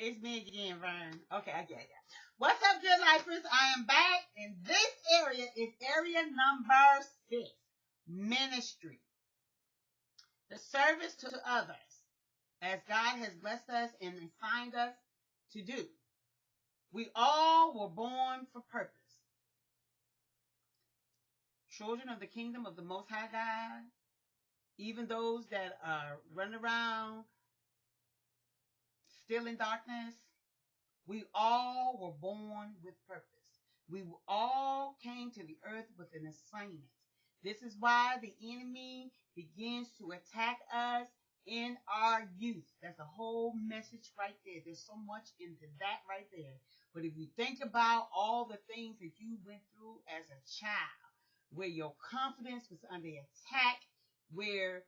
It's me again, Vern. Okay, I get it. What's up, good lifers? I am back, and this area is area number 6, ministry. The service to others, as God has blessed us and assigned us to do. We all were born for purpose. Children of the kingdom of the Most High God, even those that are running around still in darkness, we all were born with purpose. We all came to the earth with an assignment. This is why the enemy begins to attack us in our youth. That's a whole message right there. There's so much into that right there. But if you think about all the things that you went through as a child, where your confidence was under attack, where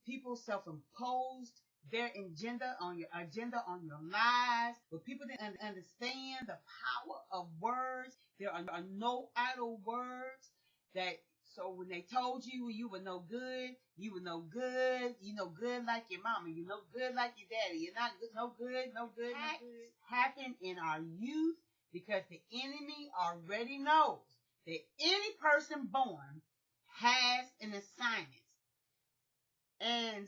people self-imposed their agenda on your lives, but people didn't understand the power of words. There are no idle words. That so when they told you you were no good, you were no good. You no good like your mama. You no good like your daddy. You're not good, no good, no good, no good. Happen in our youth because the enemy already knows that any person born has an assignment, and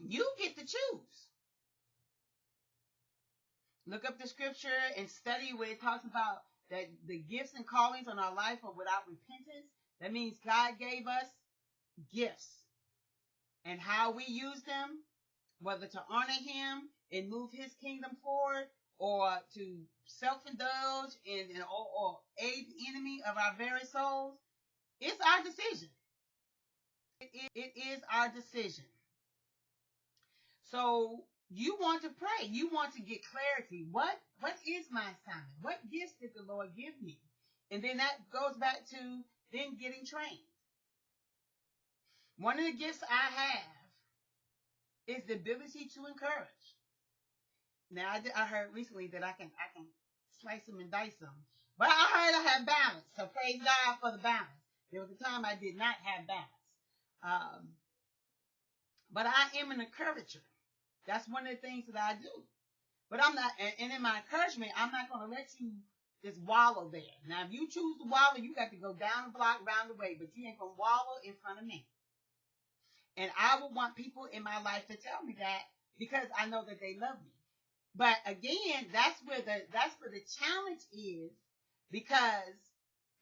you get to choose. Look up the scripture and study where it talks about that the gifts and callings on our life are without repentance. That means God gave us gifts, and how we use them, whether to honor Him and move His kingdom forward, or to self-indulge or aid the enemy of our very souls, it's our decision. It is our decision. So you want to pray. You want to get clarity. What is my assignment? What gifts did the Lord give me? And then that goes back to then getting trained. One of the gifts I have is the ability to encourage. Now I heard recently that I can slice them and dice them, but I heard I have balance. So praise God for the balance. There was a time I did not have balance, but I am an encourager. That's one of the things that I do. But I'm not, and in my encouragement, I'm not going to let you just wallow there. Now, if you choose to wallow, you got to go down the block, round the way, but you ain't going to wallow in front of me. And I would want people in my life to tell me that because I know that they love me. But again, that's where the challenge is, because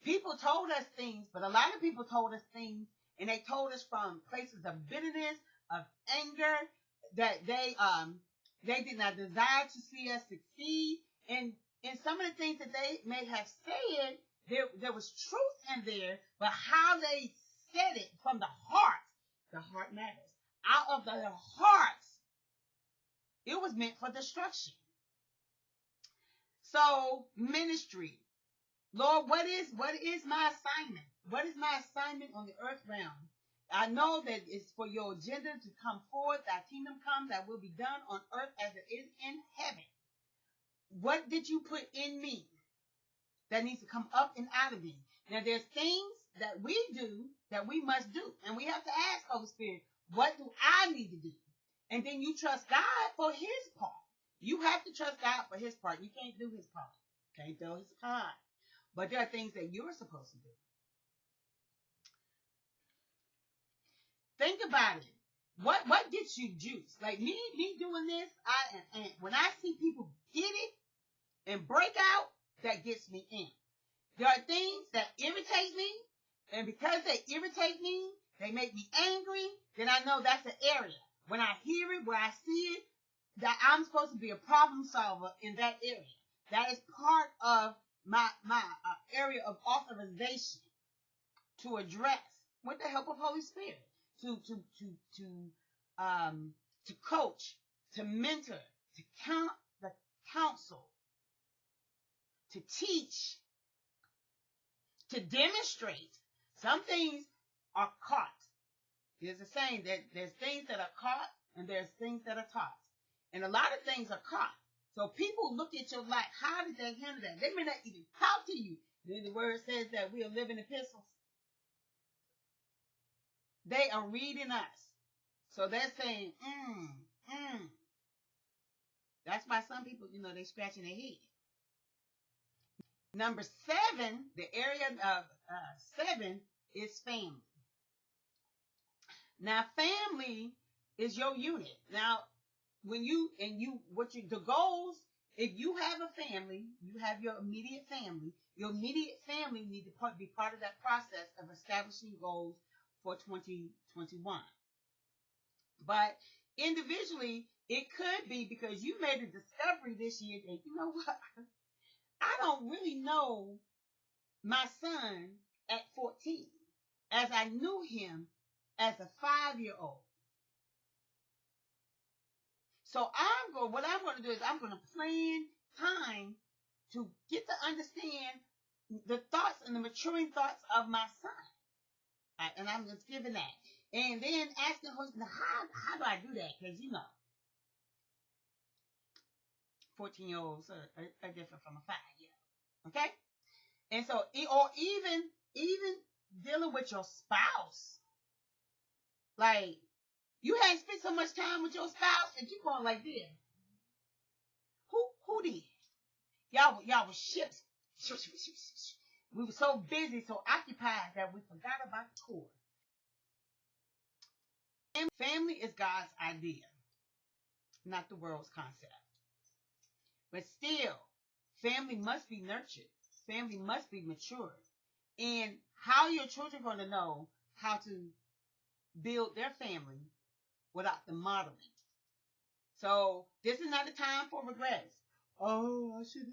people told us things, but a lot of people told us things, and they told us from places of bitterness, of anger, that they did not desire to see us succeed, and some of the things that they may have said, there was truth in there, but how they said it from the heart matters. Out of their hearts, it was meant for destruction. So ministry, Lord, what is my assignment? What is my assignment on the earth realm? I know that it's for your agenda to come forth, thy kingdom come, that will be done on earth as it is in heaven. What did you put in me that needs to come up and out of me? Now, there's things that we do that we must do, and we have to ask Holy Spirit, what do I need to do? And then you trust God for His part. You have to trust God for His part. You can't do His part. Can't do His part. But there are things that you're supposed to do. Think about it. What gets you juice? Like me doing this, and when I see people get it and break out, that gets me in. There are things that irritate me, and because they irritate me, they make me angry, then I know that's an area. When I hear it, where I see it, that I'm supposed to be a problem solver in that area. That is part of my area of authorization to address with the help of Holy Spirit. To coach, to mentor, to counsel, to teach, to demonstrate. Some things are caught. There's a saying that there's things that are caught and there's things that are taught. And a lot of things are caught. So people look at your life. How did they handle that? They may not even talk to you. Then the word says that we are living epistles. They are reading us. So they're saying, That's why some people, they scratching their head. Number 7, the area of 7 is family. Now, family is your unit. Now, the goals, if you have a family, you have your immediate family. Your immediate family need to be part of that process of establishing goals for 2021. But individually, it could be because you made a discovery this year that, you know what, I don't really know my son at 14 as I knew him as a 5-year-old. So what I'm going to do is I'm going to plan time to get to understand the thoughts and the maturing thoughts of my son. And I'm just giving that. And then asking him, how do I do that? Because, 14-year-olds are different from a 5-year-old. Okay? And so, or even dealing with your spouse. Like, you hadn't spent so much time with your spouse and you going like this. Who did? Y'all were ships. We were so busy, so occupied that we forgot about the core. Family is God's idea, not the world's concept. But still, family must be nurtured. Family must be matured. And how are your children going to know how to build their family without the modeling? So this is not the time for regrets. Oh, I should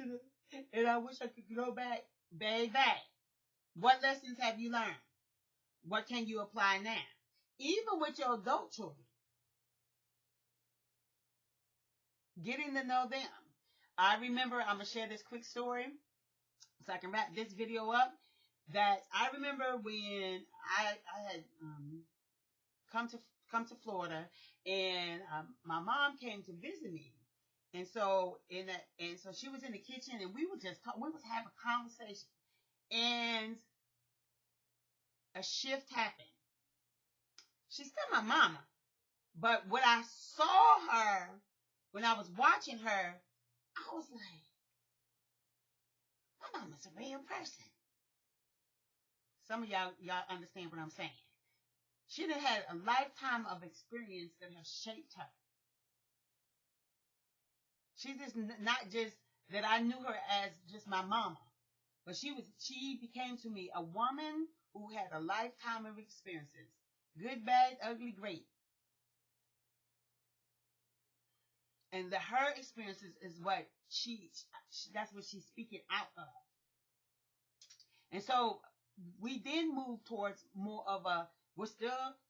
have, and I wish I could go back. Baby, what lessons have you learned? What can you apply now? Even with your adult children, getting to know them. I remember, I'm going to share this quick story so I can wrap this video up. That I remember when I had come to Florida, and my mom came to visit me, and so she was in the kitchen, and we was having a conversation, and a shift happened. She's still my mama, but when I saw her, when I was watching her, I was like, my mama's a real person. Some of y'all understand what I'm saying. She done had a lifetime of experience that has shaped her. She's just not just that I knew her as just my mama, but she became to me a woman who had a lifetime of experiences, good, bad, ugly, great. And her experiences is what that's what she's speaking out of. And so we then move towards more of a,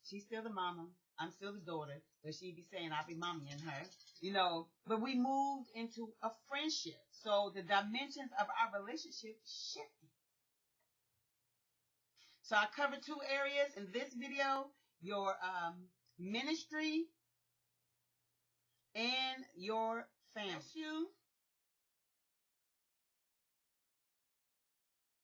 she's still the mama, I'm still the daughter, but she'd be saying I'll be mommying her, but we moved into a friendship. So the dimensions of our relationship shifted. So I covered 2 areas in this video, your ministry and your family.